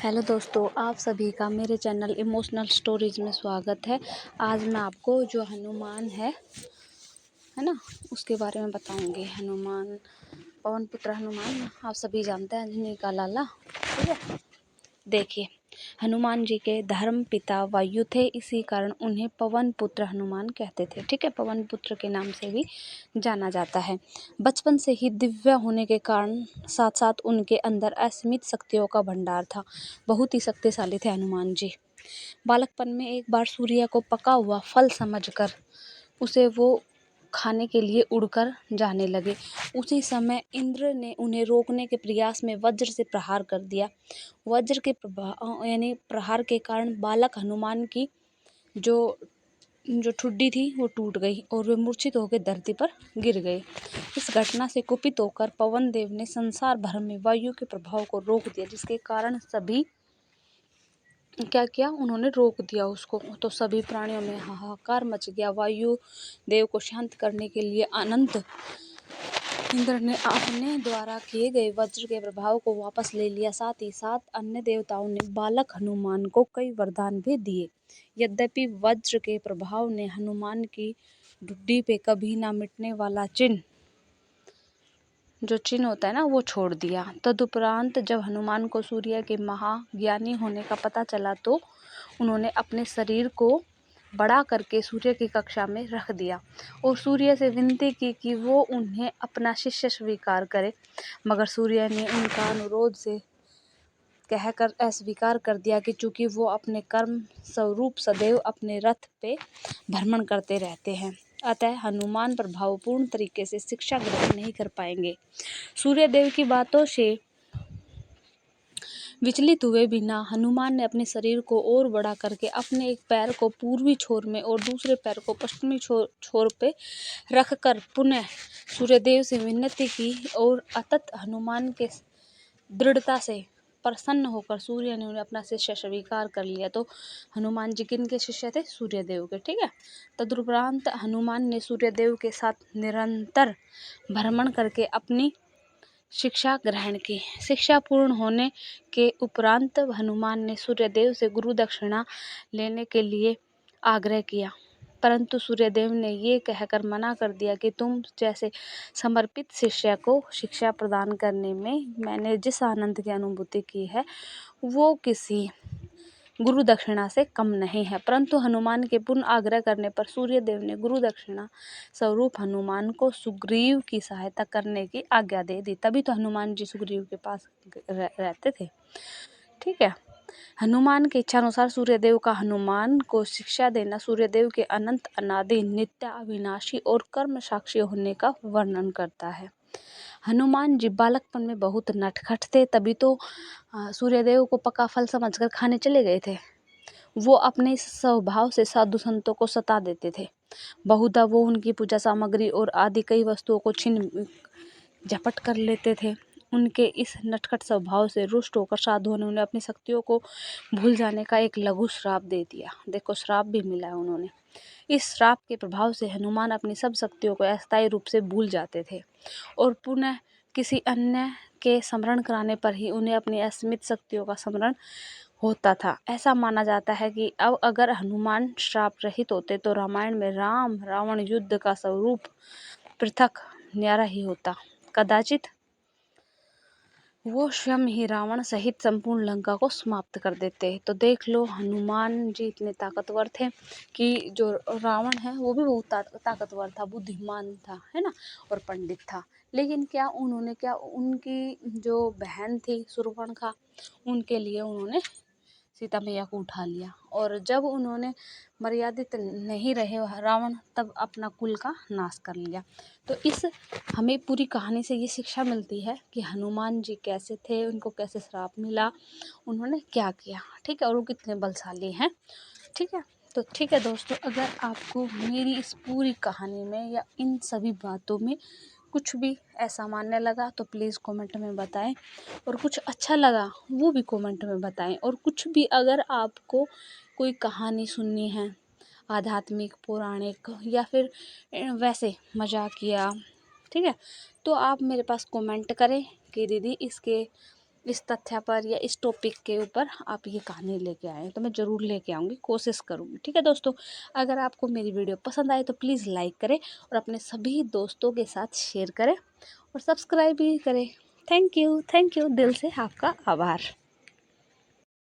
Hello दोस्तों, आप सभी का मेरे चैनल इमोशनल स्टोरीज में स्वागत है। आज मैं आपको जो हनुमान है ना, उसके बारे में बताऊंगी। हनुमान, पवन पुत्र हनुमान, आप सभी जानते हैं, अंजनी का लाला। ठीक है, देखिए, हनुमान जी के धर्म पिता वायु थे, इसी कारण उन्हें पवन पुत्र हनुमान कहते थे। ठीक है, पवन पुत्र के नाम से भी जाना जाता है। बचपन से ही दिव्य होने के कारण साथ साथ उनके अंदर असीमित शक्तियों का भंडार था। बहुत ही शक्तिशाली थे हनुमान जी। बालकपन में एक बार सूर्य को पका हुआ फल समझकर उसे वो खाने के लिए उड़कर जाने लगे। उसी समय इंद्र ने उन्हें रोकने के प्रयास में वज्र से प्रहार कर दिया। वज्र के प्रहार के कारण बालक हनुमान की जो जो ठुड्डी थी वो टूट गई और वे मूर्छित होकर धरती पर गिर गए। इस घटना से कुपित होकर पवन देव ने संसार भर में वायु के प्रभाव को रोक दिया, जिसके कारण सभी क्या किया, उन्होंने रोक दिया उसको। तो सभी प्राणियों में हाहाकार मच गया। वायु देव को शांत करने के लिए अनंत इंद्र ने अपने द्वारा किए गए वज्र के प्रभाव को वापस ले लिया। साथ ही साथ अन्य देवताओं ने बालक हनुमान को कई वरदान भी दिए। यद्यपि वज्र के प्रभाव ने हनुमान की ढुड्डी पे कभी ना मिटने वाला चिन्ह, जो चिन्ह होता है ना, वो छोड़ दिया। तदुपरांत जब हनुमान को सूर्य के महाज्ञानी होने का पता चला तो उन्होंने अपने शरीर को बड़ा करके सूर्य की कक्षा में रख दिया और सूर्य से विनती की कि वो उन्हें अपना शिष्य स्वीकार करे। मगर सूर्य ने उनका अनुरोध से कहकर अस्वीकार कर दिया कि चूंकि वो अपने कर्म स्वरूप सदैव अपने रथ पे भ्रमण करते रहते हैं, अतः हनुमान प्रभावपूर्ण तरीके से शिक्षा ग्रहण नहीं कर पाएंगे। सूर्यदेव की बातों से विचलित हुए बिना हनुमान ने अपने शरीर को और बड़ा करके अपने एक पैर को पूर्वी छोर में और दूसरे पैर को पश्चिमी छोर पे रखकर पुनः सूर्यदेव से विनती की और अतत हनुमान के दृढ़ता से प्रसन्न होकर सूर्य ने उन्हें अपना शिष्य स्वीकार कर लिया। तो हनुमान जी किनके शिष्य थे? सूर्यदेव के। ठीक है, तदुपरांत हनुमान ने सूर्यदेव के साथ निरंतर भ्रमण करके अपनी शिक्षा ग्रहण की। शिक्षा पूर्ण होने के उपरांत हनुमान ने सूर्यदेव से गुरु दक्षिणा लेने के लिए आग्रह किया, परंतु सूर्यदेव ने ये कहकर मना कर दिया कि तुम जैसे समर्पित शिष्य को शिक्षा प्रदान करने में मैंने जिस आनंद की अनुभूति की है वो किसी गुरु दक्षिणा से कम नहीं है। परंतु हनुमान के पूर्ण आग्रह करने पर सूर्यदेव ने गुरु दक्षिणा स्वरूप हनुमान को सुग्रीव की सहायता करने की आज्ञा दे दी। तभी तो हनुमान जी सुग्रीव के पास रहते थे। ठीक है, हनुमान के इच्छानुसार सूर्यदेव का हनुमान को शिक्षा देना सूर्यदेव के अनंत अनादि नित्य अविनाशी और कर्म साक्षी होने का वर्णन करता है। हनुमान जी बालकपन में बहुत नटखट थे, तभी तो सूर्यदेव को पका फल समझकर खाने चले गए थे। वो अपने स्वभाव से साधु संतों को सता देते थे। बहुधा वो उनकी पूजा सामग्री और आदि कई वस्तुओं को छीन झपट कर लेते थे। उनके इस नटखट स्वभाव से रुष्ट होकर साधुओं ने उन्हें अपनी शक्तियों को भूल जाने का एक लघु श्राप दे दिया। देखो, श्राप भी मिला है उन्होंने। इस श्राप के प्रभाव से हनुमान अपनी सब शक्तियों को अस्थायी रूप से भूल जाते थे और पुनः किसी अन्य के स्मरण कराने पर ही उन्हें अपनी असीमित शक्तियों का स्मरण होता था। ऐसा माना जाता है कि अब अगर हनुमान श्राप रहित होते तो रामायण में राम रावण युद्ध का स्वरूप पृथक न्यारा ही होता। कदाचित वो स्वयं ही रावण सहित संपूर्ण लंका को समाप्त कर देते। तो देख लो, हनुमान जी इतने ताकतवर थे कि जो रावण है वो भी बहुत ताकतवर था, बुद्धिमान था, है ना, और पंडित था। लेकिन क्या उन्होंने, क्या उनकी जो बहन थी शूर्पणखा, उनके लिए उन्होंने सीता मैया को उठा लिया। और जब उन्होंने मर्यादित नहीं रहे रावण, तब अपना कुल का नाश कर लिया। तो इस हमें पूरी कहानी से ये शिक्षा मिलती है कि हनुमान जी कैसे थे, उनको कैसे श्राप मिला, उन्होंने क्या किया। ठीक है, और वो कितने बलशाली हैं। ठीक है, तो ठीक है दोस्तों, अगर आपको मेरी इस पूरी कहानी में या इन सभी बातों में कुछ भी असामान्य लगा तो प्लीज़ कमेंट में बताएं, और कुछ अच्छा लगा वो भी कमेंट में बताएं। और कुछ भी अगर आपको कोई कहानी सुननी है, आध्यात्मिक, पौराणिक या फिर वैसे मजाकिया, ठीक है, तो आप मेरे पास कमेंट करें कि दीदी इसके इस तथ्य पर या इस टॉपिक के ऊपर आप ये कहानी लेके आएँ, तो मैं ज़रूर लेके आऊँगी, कोशिश करूँगी। ठीक है दोस्तों, अगर आपको मेरी वीडियो पसंद आए तो प्लीज़ लाइक करें और अपने सभी दोस्तों के साथ शेयर करें और सब्सक्राइब भी करें। थैंक यू दिल से आपका आभार।